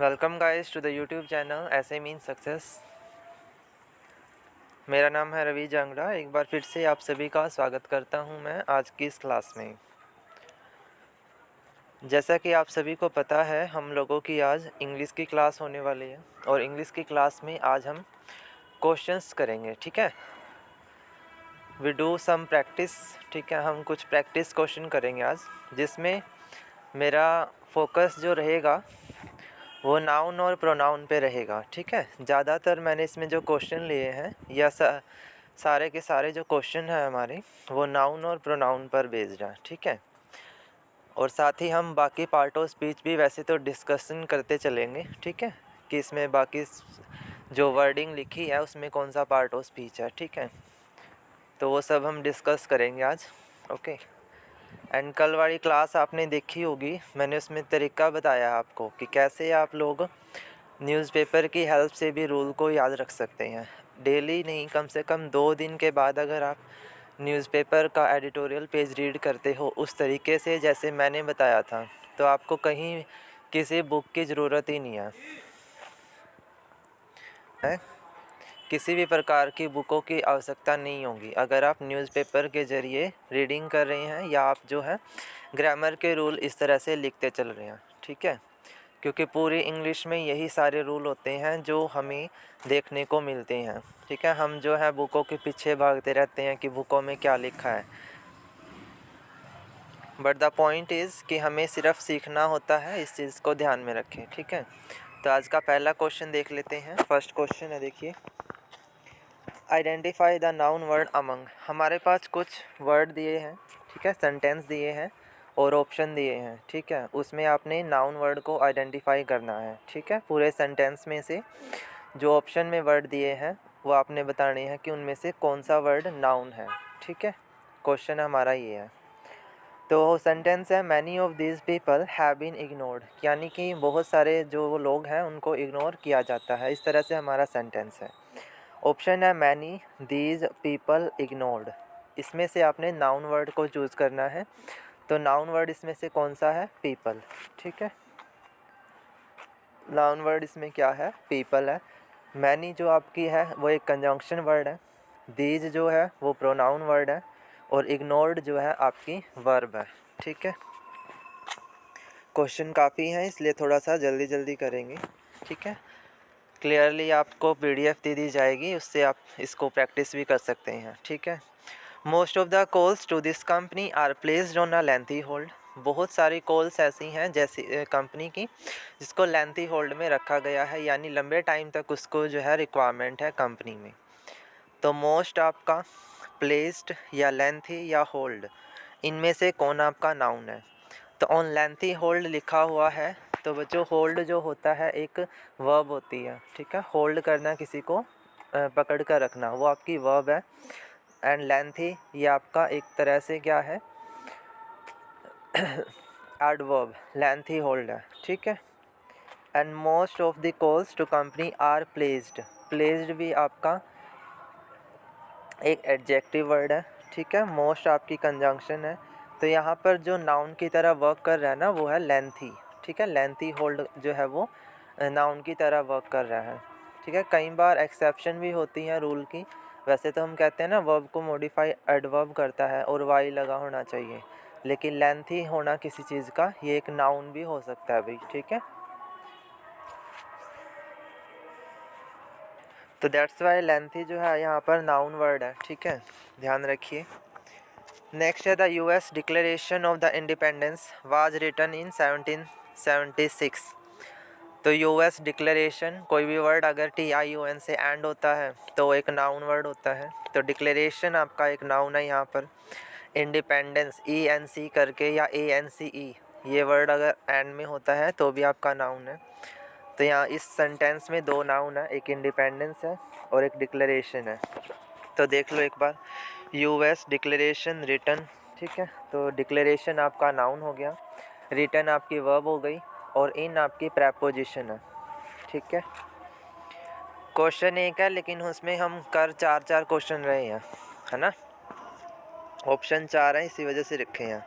Welcome guys to the YouTube channel ऐसे mean success. मेरा नाम है रवि जांगड़ा। एक बार फिर से आप सभी का स्वागत करता हूं मैं आज की इस क्लास में। जैसा कि आप सभी को पता है, हम लोगों की आज इंग्लिश की क्लास होने वाली है और इंग्लिश की क्लास में आज हम क्वेश्चंस करेंगे। ठीक है, वी डू सम प्रैक्टिस। ठीक है, हम कुछ प्रैक्टिस क्वेश्चन करेंगे आज, जिसमें मेरा फोकस जो रहेगा वो नाउन और प्रोनाउन पे रहेगा। ठीक है, ज़्यादातर मैंने इसमें जो क्वेश्चन लिए हैं या सारे के सारे जो क्वेश्चन हैं हमारे वो नाउन और प्रोनाउन पर बेस्ड हैं। ठीक है, और साथ ही हम बाकी पार्ट ऑफ स्पीच भी वैसे तो डिस्कशन करते चलेंगे। ठीक है, कि इसमें बाकी जो वर्डिंग लिखी है उसमें कौन सा पार्ट ऑफ स्पीच है। ठीक है, तो वो सब हम डिस्कस करेंगे आज। ओके, एंड कल वाली क्लास आपने देखी होगी, मैंने उसमें तरीका बताया आपको कि कैसे आप लोग न्यूज़पेपर की हेल्प से भी रूल को याद रख सकते हैं। डेली नहीं, कम से कम 2 दिन के बाद अगर आप न्यूज़पेपर का एडिटोरियल पेज रीड करते हो उस तरीके से जैसे मैंने बताया था, तो आपको कहीं किसी बुक की ज़रूरत ही नहीं है। किसी भी प्रकार की बुकों की आवश्यकता नहीं होगी अगर आप न्यूज़पेपर के ज़रिए रीडिंग कर रहे हैं या आप जो है ग्रामर के रूल इस तरह से लिखते चल रहे हैं। ठीक है, क्योंकि पूरी इंग्लिश में यही सारे रूल होते हैं जो हमें देखने को मिलते हैं। ठीक है, हम जो है बुकों के पीछे भागते रहते हैं कि बुकों में क्या लिखा है, बट द पॉइंट इज़ कि हमें सिर्फ सीखना होता है, इस चीज़ को ध्यान में रखें। ठीक है, तो आज का पहला क्वेश्चन देख लेते हैं। फर्स्ट क्वेश्चन है, देखिए, identify the noun word among. हमारे पास कुछ वर्ड दिए हैं, ठीक है, सेंटेंस दिए हैं और ऑप्शन दिए हैं। ठीक है, उसमें आपने नाउन वर्ड को आइडेंटिफाई करना है। ठीक है, पूरे सेंटेंस में से जो ऑप्शन में वर्ड दिए हैं वो आपने बताने हैं कि उनमें से कौन सा वर्ड नाउन है। ठीक है, क्वेश्चन हमारा ये है। तो सेंटेंस है, many of this people have been ignored, यानी कि बहुत सारे जो लोग हैं उनको इग्नोर किया जाता है। इस तरह से हमारा सेंटेंस है। ऑप्शन है मैनी दीज पीपल इग्नोर्ड, इसमें से आपने नाउन वर्ड को चूज़ करना है। तो नाउन वर्ड इसमें से कौन सा है? पीपल। ठीक है, नाउन वर्ड इसमें क्या है? पीपल है। मैनी जो आपकी है वो एक कंजंक्शन वर्ड है, दीज जो है वो प्रोनाउन वर्ड है और इग्नोर्ड जो है आपकी वर्ब है। ठीक है, क्वेश्चन काफ़ी हैं इसलिए थोड़ा सा जल्दी जल्दी करेंगे। ठीक है, क्लियरली आपको पीडीएफ दे दी जाएगी, उससे आप इसको प्रैक्टिस भी कर सकते हैं। ठीक है, most of the calls to this company are placed on a lengthy hold. बहुत सारी कॉल्स ऐसी हैं जैसी कंपनी की जिसको लेंथी होल्ड में रखा गया है, यानी लंबे टाइम तक उसको जो है रिक्वायरमेंट है कंपनी में। तो मोस्ट आपका, प्लेस्ड या लेंथी या होल्ड, इनमें से कौन आपका नाउन है? तो ऑन लेंथी होल्ड लिखा हुआ है, तो बच्चों होल्ड जो होता है एक वर्ब होती है। ठीक है, होल्ड करना, किसी को पकड़ कर रखना, वो आपकी वर्ब है। एंड लेंथी ये आपका एक तरह से क्या है? एडवर्ब, लेंथी होल्ड है। ठीक है, and most of the calls to company are placed, placed भी आपका एक एडजेक्टिव वर्ड है। ठीक है, मोस्ट आपकी कंजंक्शन है। तो यहाँ पर जो नाउन की तरह वर्क कर रहा है ना वो है लेंथी। ठीक है, लेंथी होल्ड जो है वो नाउन की तरह वर्क कर रहा है। ठीक है, कई बार एक्सेप्शन भी होती हैं रूल की। वैसे तो हम कहते हैं ना वर्ब को मॉडिफाई एडवर्ब करता है और वाई लगा होना चाहिए, लेकिन लेंथी होना किसी चीज़ का ये एक नाउन भी हो सकता है भाई। ठीक है, तो दैट्स वाई लेंथी जो है यहाँ पर नाउन वर्ड है। ठीक है, ध्यान रखिए। नेक्स्ट है the US declaration of the independence was written in 1776। तो यूएस डिक्लेरेशन, कोई भी वर्ड अगर TION से एंड होता है तो एक नाउन वर्ड होता है। तो डिक्लेरेशन आपका एक नाउन है यहाँ पर। इंडिपेंडेंस ENC करके या ANCE, ये वर्ड अगर एंड में होता है तो भी आपका नाउन है। तो यहाँ इस सेंटेंस में 2 नाउन है, एक इंडिपेंडेंस है और एक डिक्लेरेशन है। तो देख लो एक बार, यूएस डिक्लेरेशन रिटन। ठीक है, तो डिक्लेरेशन आपका नाउन हो गया, रिटन आपकी वर्ब हो गई और इन आपकी प्रेपोजिशन है। ठीक है, क्वेश्चन एक है लेकिन उसमें हम कर 4 क्वेश्चन रहे हैं, है ना। ऑप्शन 4 है, इसी वजह से रखे हैं।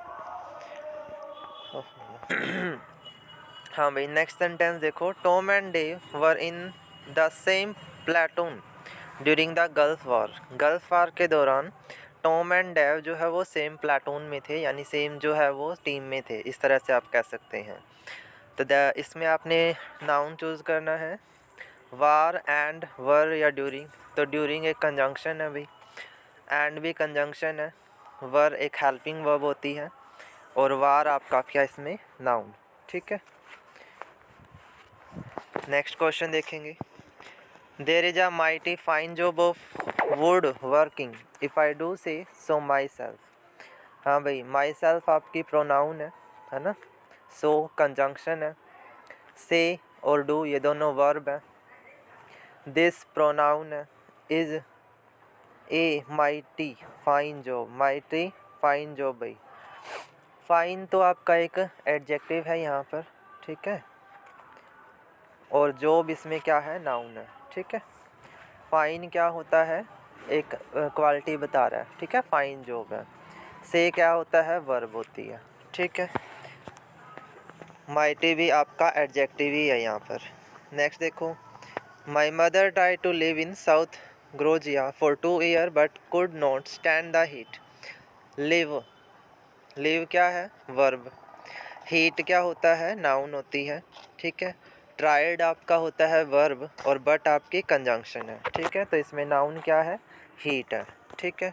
हाँ भाई, नेक्स्ट सेंटेंस देखो, Tom and Dave were in the same platoon during the Gulf War. Gulf War के दौरान टॉम एंड डेव जो है वो सेम प्लेटून में थे, यानी सेम जो है वो टीम में थे, इस तरह से आप कह सकते हैं। तो इसमें आपने नाउन चूज़ करना है, वार, एंड, वर या ड्यूरिंग। तो ड्यूरिंग एक कंजंक्शन है भाई, एंड भी कंजंक्शन है, वर एक हेल्पिंग वर्ब होती है, और वार आपका क्या इसमें नाउन। ठीक है, नेक्स्ट क्वेश्चन देखेंगे। There is a mighty fine job of wood working if I do say so my self. हाँ भाई, माई सेल्फ आपकी प्रोनाउन है ना। सो कंजंक्शन है, से और डू ये दोनों वर्ब हैं। दिस प्रोनाउन है, is a mighty fine job, mighty fine job भाई। फाइन तो आपका एक एडजेक्टिव है यहाँ पर, ठीक है, और जॉब इसमें क्या है, नाउन है। ठीक है, फाइन क्या होता है, एक क्वालिटी बता रहा है, ठीक है, फाइन जॉब है। से क्या होता है, वर्ब होती है। ठीक है, माइटी भी आपका एडजेक्टिव ही है यहाँ पर। नेक्स्ट देखो, my mother try to live in south Georgia for 2 years but could not stand the heat. Live, live क्या है, वर्ब। हीट क्या होता है, नाउन होती है। ठीक है, ट्राइड आपका होता है वर्ब, और बट आपकी कंजंक्शन है। ठीक है, तो इसमें नाउन क्या है, हीट है। ठीक है,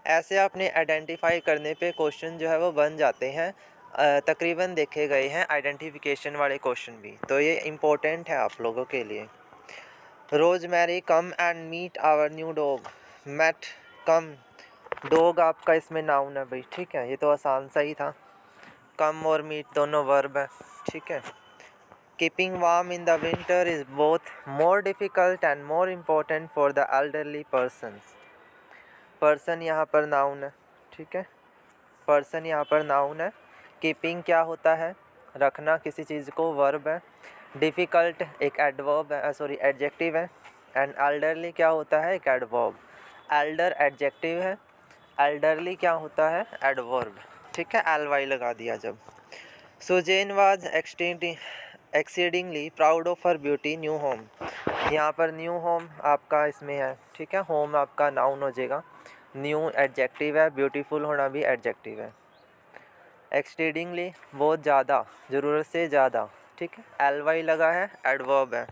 ऐसे आपने आइडेंटिफाई करने पे क्वेश्चन जो है वो बन जाते हैं। तकरीबन देखे गए हैं आइडेंटिफिकेशन वाले क्वेश्चन भी, तो ये इम्पोर्टेंट है आप लोगों के लिए। Rosemary come and meet our new dog. Meet, come, dog आपका इसमें नाउन है भाई। ठीक है, ये तो आसान सा ही था। कम और मीट दोनों वर्ब है। ठीक है, keeping warm in the winter is both more difficult and more important for the elderly persons. Person यहाँ पर नाउन है। ठीक है, पर्सन यहाँ पर नाउन है। कीपिंग क्या होता है, रखना किसी चीज़ को, वर्ब है। डिफ़िकल्ट एक एडवर्ब है, सॉरी एडजेक्टिव है। एंड एल्डरली क्या होता है, एक एडवर्ब। एल्डर एडजेक्टिव है, एल्डरली क्या होता है, एडवर्ब। ठीक है, एल वाई लगा दिया जब। Susan was exceedingly proud of her beauty new home. यहाँ पर न्यू होम आपका इसमें है। ठीक है, होम आपका नाउन हो जाएगा, न्यू एडजेक्टिव है, ब्यूटीफुल होना भी एडजेक्टिव है। एक्सटीडिंगली बहुत ज़्यादा, ज़रूरत से ज़्यादा। ठीक है, एल वाई लगा है, एडवर्ब है।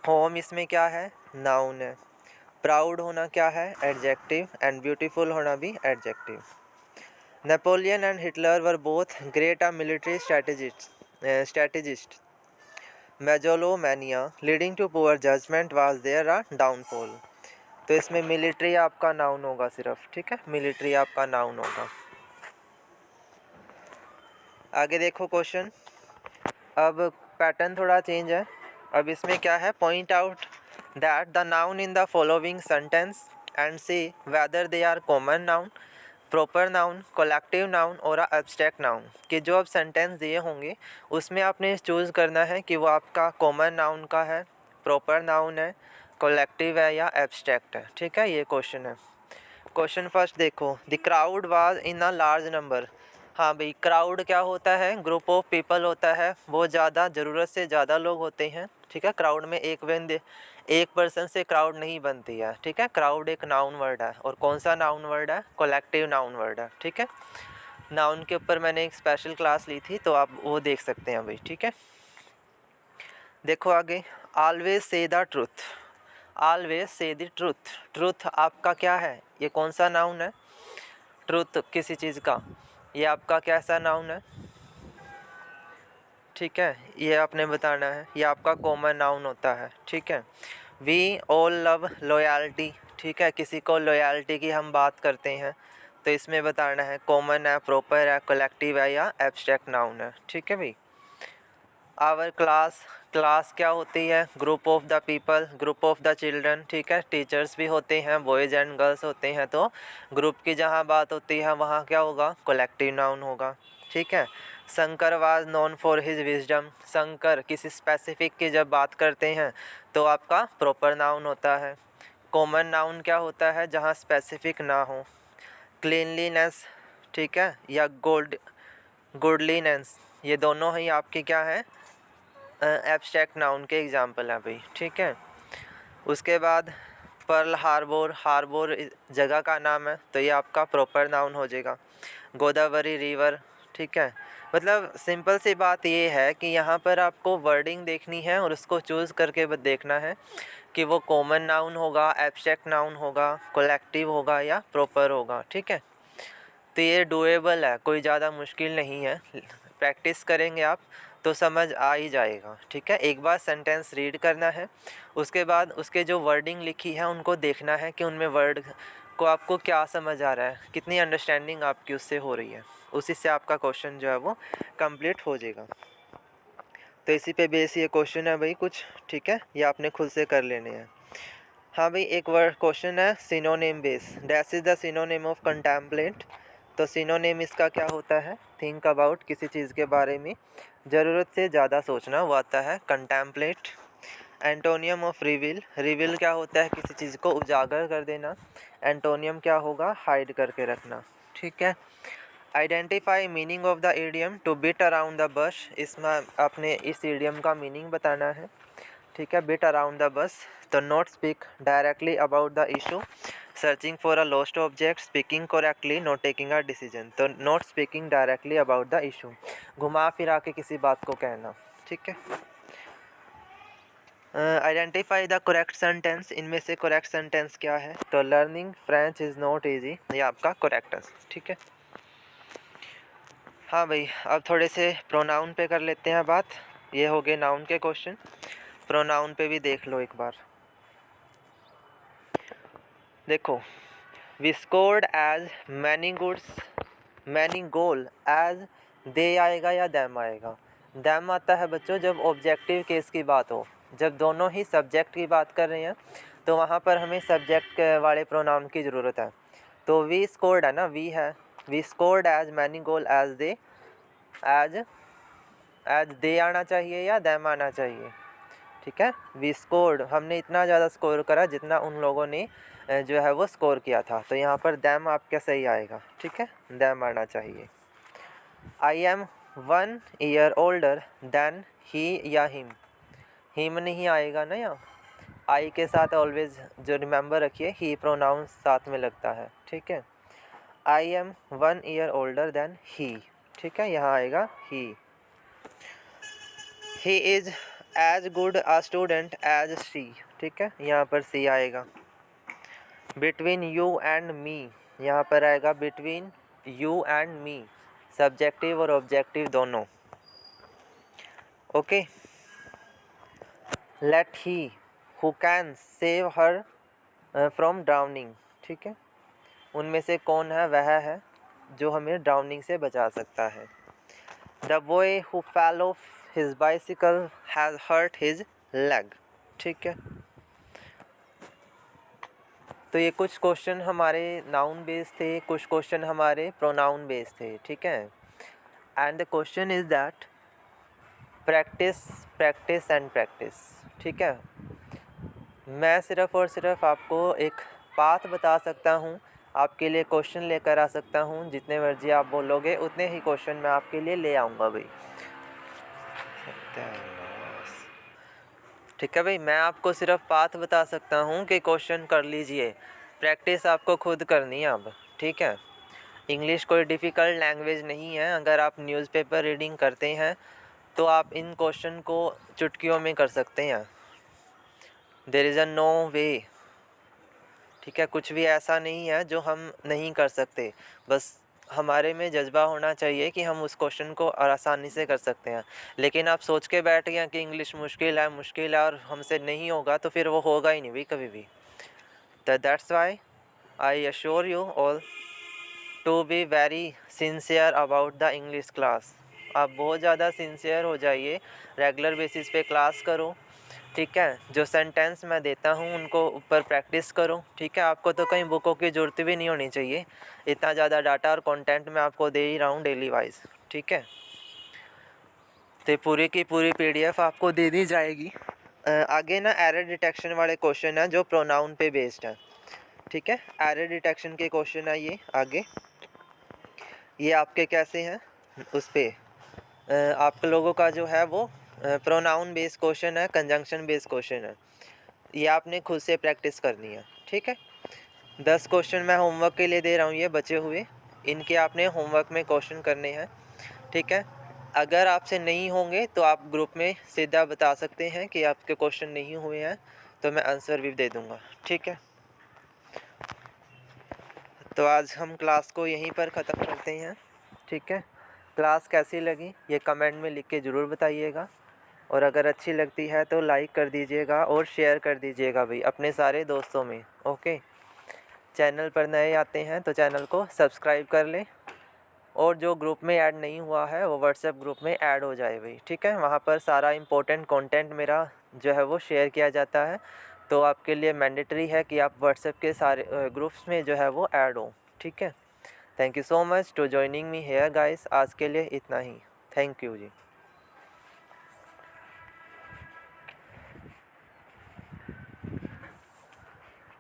होम इसमें क्या है, नाउन है। प्राउड होना क्या है, एडजेक्टिव, एंड ब्यूटीफुल होना भी adjective. Napoleon and Hitler were both great military strategist. Megalomania leading to poor judgement was their a downfall. तो इसमें मिलिट्री आपका नाउन होगा सिर्फ। ठीक है, मिलिट्री आपका नाउन होगा। आगे देखो क्वेश्चन, अब पैटर्न थोड़ा चेंज है। अब इसमें क्या है, point out that the noun in the following sentence and see whether they are common noun, proper noun, collective noun और एब्स्ट्रैक्ट नाउन। कि जो अब सेंटेंस दिए होंगे उसमें आपने चूज़ करना है कि वो आपका कॉमन नाउन का है, प्रॉपर नाउन है, कलेक्टिव है या एब्स्ट्रैक्ट है। ठीक है, ये क्वेश्चन है। क्वेश्चन फर्स्ट देखो, the crowd was in a large number. हाँ भाई, क्राउड क्या होता है, ग्रुप ऑफ पीपल होता है, वो ज़्यादा, ज़रूरत से ज़्यादा लोग होते हैं। ठीक है, क्राउड में एक पर्सन से क्राउड नहीं बनती है। ठीक है, क्राउड एक नाउन वर्ड है, और कौन सा नाउन वर्ड है, कलेक्टिव नाउन वर्ड है। ठीक है, नाउन के ऊपर मैंने एक स्पेशल क्लास ली थी, तो आप वो देख सकते हैं भाई। ठीक है, देखो आगे, always say the truth. Always say the truth, truth आपका क्या है, ये कौन सा नाउन है, ट्रूथ किसी चीज़ का, ये आपका कैसा नाउन है। ठीक है, ये आपने बताना है, ये आपका कॉमन नाउन होता है। ठीक है, वी ऑल लव लॉयल्टी। ठीक है, किसी को लॉयल्टी की हम बात करते हैं, तो इसमें बताना है कॉमन है, प्रॉपर है, कलेक्टिव है या एब्स्ट्रैक्ट नाउन है। ठीक है भाई। आवर क्लास, क्लास क्या होती है, group of the people, group of the children. ठीक है, टीचर्स भी होते हैं, बॉयज़ एंड गर्ल्स होते हैं, तो ग्रुप की जहाँ बात होती है वहाँ क्या होगा, कलेक्टिव नाउन होगा। ठीक है, Shankar was known for his wisdom. Shankar किसी स्पेसिफिक की जब बात करते हैं तो आपका प्रॉपर नाउन होता है। कॉमन नाउन क्या होता है, जहाँ स्पेसिफिक ना हो। क्लीनलीनेस, ठीक है, या गुडलीनेस, ये दोनों ही आपके क्या है, एब्स्ट्रैक्ट नाउन के एग्जांपल हैं भाई, ठीक है। उसके बाद पर्ल हार्बर, हार्बर जगह का नाम है, तो ये आपका प्रॉपर नाउन हो जाएगा। गोदावरी रिवर, ठीक है। मतलब सिंपल सी बात ये है कि यहाँ पर आपको वर्डिंग देखनी है और उसको चूज़ करके देखना है कि वो कॉमन नाउन होगा, एब्स्ट्रैक्ट नाउन होगा, कलेक्टिव होगा या प्रॉपर होगा, ठीक है। तो ये डूएबल है, कोई ज़्यादा मुश्किल नहीं है, प्रैक्टिस करेंगे आप तो समझ आ ही जाएगा, ठीक है। एक बार सेंटेंस रीड करना है, उसके बाद उसके जो वर्डिंग लिखी है उनको देखना है कि उनमें वर्ड को आपको क्या समझ आ रहा है, कितनी अंडरस्टैंडिंग आपकी उससे हो रही है, उसी से आपका क्वेश्चन जो है वो कंप्लीट हो जाएगा। तो इसी पे बेस ये क्वेश्चन है भाई कुछ, ठीक है, ये आपने खुद से कर लेने हैं। हाँ भाई, एक वर्ड क्वेश्चन है synonym base, that is the synonym of contemplate. तो सिनोनिम इसका क्या होता है, थिंक अबाउट, किसी चीज़ के बारे में ज़रूरत से ज़्यादा सोचना, वो आता है contemplate. Antonym of reveal, reveal क्या होता है, किसी चीज़ को उजागर कर देना। एंटोनियम क्या होगा, हाइड करके रखना, ठीक है। Identify meaning of the idiom, to beat around the bush, इसमें आपने इस इडियम का मीनिंग बताना है, ठीक है। Beat around the bush, to not speak directly about the issue, searching for a lost object, speaking correctly, not taking a decision. तो not speaking directly about the issue, घुमा फिरा के किसी बात को कहना, ठीक है। आइडेंटिफाई द करेक्ट सेंटेंस, इनमें से करेक्ट सेंटेंस क्या है, तो learning French is not easy, ये आपका करेक्ट है, ठीक है। हाँ भाई, अब थोड़े से प्रोनाउन पे कर लेते हैं बात, ये हो गए नाउन के क्वेश्चन, प्रोनाउन पे भी देख लो एक बार। देखो, we scored as many goods, many goal as they आएगा या दैम आएगा। दैम आता है बच्चों जब ऑब्जेक्टिव केस की बात हो, जब दोनों ही सब्जेक्ट की बात कर रहे हैं तो वहाँ पर हमें सब्जेक्ट वाले प्रोनाउन की ज़रूरत है। तो वी स्कोर्ड है ना, वी है, we scored as many goal as they, as they आना चाहिए या दैम आना चाहिए, ठीक है। वी स्कोर्ड, हमने इतना ज़्यादा स्कोर करा जितना उन लोगों ने जो है वो स्कोर किया था, तो यहाँ पर दैम आपका सही आएगा, ठीक है, दैम आना चाहिए। I am 1 year older than he या हिम नहीं आएगा ना, यहाँ आई के साथ ऑलवेज जो रिमेंबर रखिए ही प्रोनाउन साथ में लगता है, ठीक है। I am 1 year older than he, ठीक है, यहाँ आएगा ही। He is as good a student as she, ठीक है, यहाँ पर सी आएगा। बिटवीन यू एंड मी, यहाँ पर आएगा between you and me, subjective और ऑब्जेक्टिव दोनों, okay. Let he who can save her from drowning, ठीक है, उनमें से कौन है, वह है जो हमें ड्राउनिंग से बचा सकता है। The boy who fell off his bicycle has hurt his leg, ठीक है। तो ये कुछ क्वेश्चन हमारे नाउन बेस्ड थे, कुछ क्वेश्चन हमारे प्रोनाउन बेस्ड थे, ठीक है। And the question is that practice practice and practice, ठीक है। मैं सिर्फ़ और सिर्फ आपको एक पाथ बता सकता हूँ, आपके लिए क्वेश्चन लेकर आ सकता हूँ, जितने मर्जी आप बोलोगे उतने ही क्वेश्चन मैं आपके लिए ले आऊँगा भाई, ठीक है भाई। मैं आपको सिर्फ पाथ बता सकता हूँ कि क्वेश्चन कर लीजिए, प्रैक्टिस आपको खुद करनी है अब, ठीक है। इंग्लिश कोई डिफ़िकल्ट लैंग्वेज नहीं है, अगर आप न्यूज़पेपर रीडिंग करते हैं तो आप इन क्वेश्चन को चुटकियों में कर सकते हैं, देयर इज़ अ नो वे, ठीक है। कुछ भी ऐसा नहीं है जो हम नहीं कर सकते, बस हमारे में जज्बा होना चाहिए कि हम उस क्वेश्चन को आसानी से कर सकते हैं। लेकिन आप सोच के बैठ गए कि इंग्लिश मुश्किल है और हमसे नहीं होगा, तो फिर वो होगा ही नहीं भाई कभी भी। तो that's why I assure you all to be very sincere about the English class. आप बहुत ज़्यादा सिंसियर हो जाइए, रेगुलर बेसिस पे क्लास करो, ठीक है। जो सेंटेंस मैं देता हूँ उनको ऊपर प्रैक्टिस करो, ठीक है। आपको तो कहीं बुकों की ज़रूरत भी नहीं होनी चाहिए, इतना ज़्यादा डाटा और कंटेंट मैं आपको दे ही रहा हूँ डेली वाइज, ठीक है। तो पूरी की पूरी PDF आपको दे दी जाएगी। आगे ना एरर डिटेक्शन वाले क्वेश्चन हैं जो प्रोनाउन पे बेस्ड हैं, ठीक है। एरर डिटेक्शन के क्वेश्चन है ये आगे, ये आपके कैसे हैं उस पर आप लोगों का जो है वो प्रोनाउन बेस्ड क्वेश्चन है, कंजंक्शन बेस्ड क्वेश्चन है, ये आपने खुद से प्रैक्टिस करनी है, ठीक है। 10 क्वेश्चन मैं होमवर्क के लिए दे रहा हूँ, ये बचे हुए, इनके आपने होमवर्क में क्वेश्चन करने हैं, ठीक है। अगर आपसे नहीं होंगे तो आप ग्रुप में सीधा बता सकते हैं कि आपके क्वेश्चन नहीं हुए हैं, तो मैं आंसर भी दे दूँगा, ठीक है। तो आज हम क्लास को यहीं पर ख़त्म करते हैं, ठीक है। क्लास कैसी लगी ये कमेंट में लिख के ज़रूर बताइएगा, और अगर अच्छी लगती है तो लाइक कर दीजिएगा और शेयर कर दीजिएगा भाई अपने सारे दोस्तों में, ओके। चैनल पर नए आते हैं तो चैनल को सब्सक्राइब कर लें, और जो ग्रुप में ऐड नहीं हुआ है वो व्हाट्सएप ग्रुप में ऐड हो जाए भाई, ठीक है। वहाँ पर सारा इम्पोर्टेंट कंटेंट मेरा जो है वो शेयर किया जाता है, तो आपके लिए मैंडेटरी है कि आप व्हाट्सएप के सारे ग्रुप्स में जो है वो ऐड हो, ठीक है। Thank you so much to joining me here guys, आज के लिए इतना ही, थैंक यू जी।